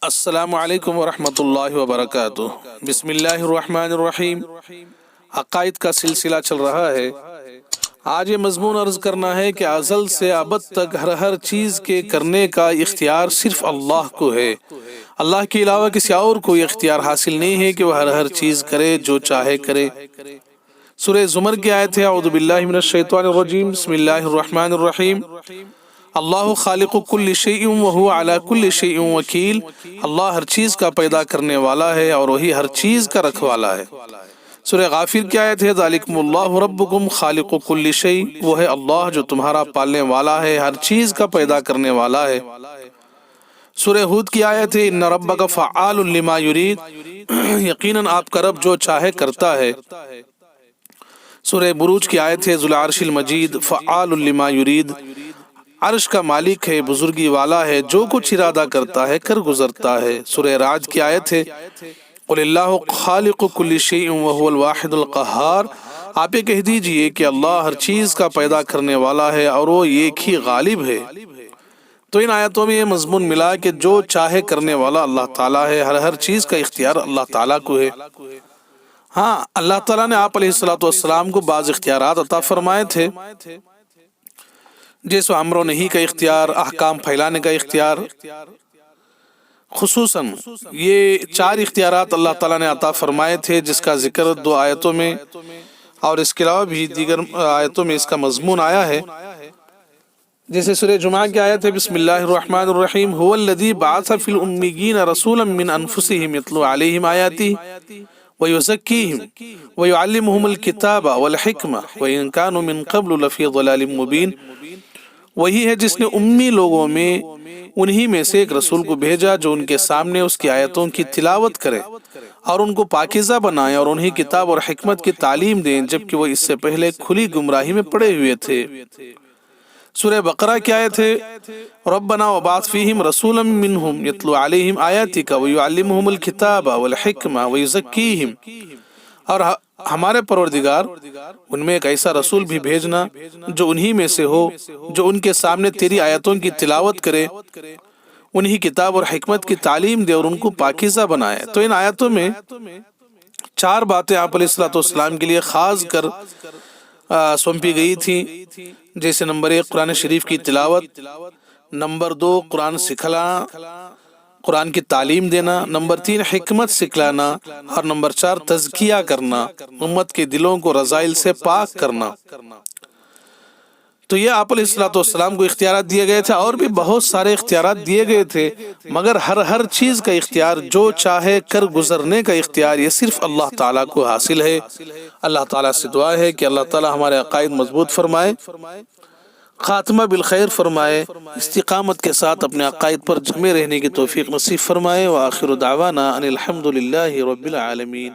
السلام علیکم ورحمۃ اللہ وبرکاتہ۔ بسم اللہ الرحمن الرحیم۔ عقائد کا سلسلہ چل رہا ہے۔ آج یہ مضمون عرض کرنا ہے کہ ازل سے ابد تک ہر چیز کے کرنے کا اختیار صرف اللہ کو ہے۔ اللہ کے علاوہ کسی اور کو یہ اختیار حاصل نہیں ہے کہ وہ ہر چیز کرے، جو چاہے کرے۔ سورہ زمر کی آیت ہے، اعوذ باللہ من الشیطان الرجیم، بسم اللہ الرحمن الرحیم۔ اللہ خالق کل شیء وہو علی کل شیء وکیل۔ اللہ ہر چیز کا پیدا کرنے والا ہے اور وہی ہر چیز کا رکھوالا ہے۔ سورہ غافر کی آیت ہے، ذالکم اللہ ربکم خالق کل شیء۔ وہ ہے اللہ جو تمہارا پالنے والا ہے، ہر چیز کا پیدا کرنے والا ہے۔ سورہ ہود کی آیت ہے، ان ربک فعال لما یرید۔ یقیناً آپ کا رب جو چاہے کرتا ہے۔ سورہ بروج کی آیت ہے، ذو العرش المجید فعال لما یرید۔ عرش کا مالک ہے، بزرگی والا ہے، جو کچھ ارادہ کرتا ہے کر گزرتا ہے۔ سورہ رعد کی آیت ہے، قل اللہ خالق کل شیء وہو الواحد القہار۔ آپ یہ کہہ دیجئے کہ اللہ ہر چیز کا پیدا کرنے والا ہے اور وہ ایک ہی غالب ہے۔ تو ان آیتوں میں یہ مضمون ملا کہ جو چاہے کرنے والا اللہ تعالیٰ ہے، ہر چیز کا اختیار اللہ تعالیٰ کو ہے۔ ہاں، اللہ تعالیٰ نے آپ علیہ السلام کو بعض اختیارات عطا فرمائے تھے، جیسے امر و نہی کا اختیار، احکام پھیلانے کا اختیار۔ خصوصاً یہ 4 اختیارات اللہ تعالیٰ نے عطا فرمائے تھے، جس کا ذکر 2 آیتوں میں اور اس کے علاوہ بھی دیگر آیتوں میں اس کا مضمون آیا ہے۔ جیسے سورہ جمعہ کی آیت ہے، بسم اللہ الرحمن الرحیم، هو الذی بعث فی الامیین رسولا من انفسهم یتلو علیہم آیاتہ ویزکیہم ویعلمہم الکتاب والحکمہ وإن کانوا من قبل لفی ضلال مبین۔ وہی ہے جس نے امی لوگوں میں انہی میں سے ایک رسول کو بھیجا جو ان کے سامنے اس کی آیتوں کی تلاوت کرے اور ان کو پاکیزہ بنائے اور انہیں کتاب اور حکمت کی تعلیم دیں، جبکہ وہ اس سے پہلے کھلی گمراہی میں پڑے ہوئے تھے۔ سورہ بقرہ کی آیت ہے، ربنا وبعث فیہم رسولا منہم یتلو علیہم آیاتک ویعلمہم الکتاب والحکمہ ویزکیہم۔ اور ہمارے پروردگار ان میں ایک ایسا رسول بھی بھیجنا جو انہی میں سے ہو، جو ان کے سامنے تیری آیتوں کی تلاوت کرے، انہی کتاب اور حکمت کی تعلیم دے اور ان کو پاکیزہ بنائے۔ تو ان آیتوں میں 4 باتیں آپ علیہ السلام کے لیے خاص کر سونپی گئی تھی، جیسے نمبر 1 قرآن شریف کی تلاوت، نمبر 2 قرآن سکھلانا، قرآن کی تعلیم دینا، نمبر 3 حکمت سکھلانا، اور نمبر 4 تزکیہ کرنا، امت کے دلوں کو رذائل سے پاک کرنا۔ تو یہ آپ علیہ السلام کو اختیارات دیے گئے تھے، اور بھی بہت سارے اختیارات دیے گئے تھے، مگر ہر چیز کا اختیار، جو چاہے کر گزرنے کا اختیار، یہ صرف اللہ تعالیٰ کو حاصل ہے۔ اللہ تعالیٰ سے دعا ہے کہ اللہ تعالیٰ ہمارے عقائد مضبوط فرمائے، خاتمہ بالخیر فرمائے، استقامت کے ساتھ اپنے عقائد پر جمے رہنے کی توفیق نصیب فرمائے۔ وآخر دعوانا ان الحمد للہ رب العالمین۔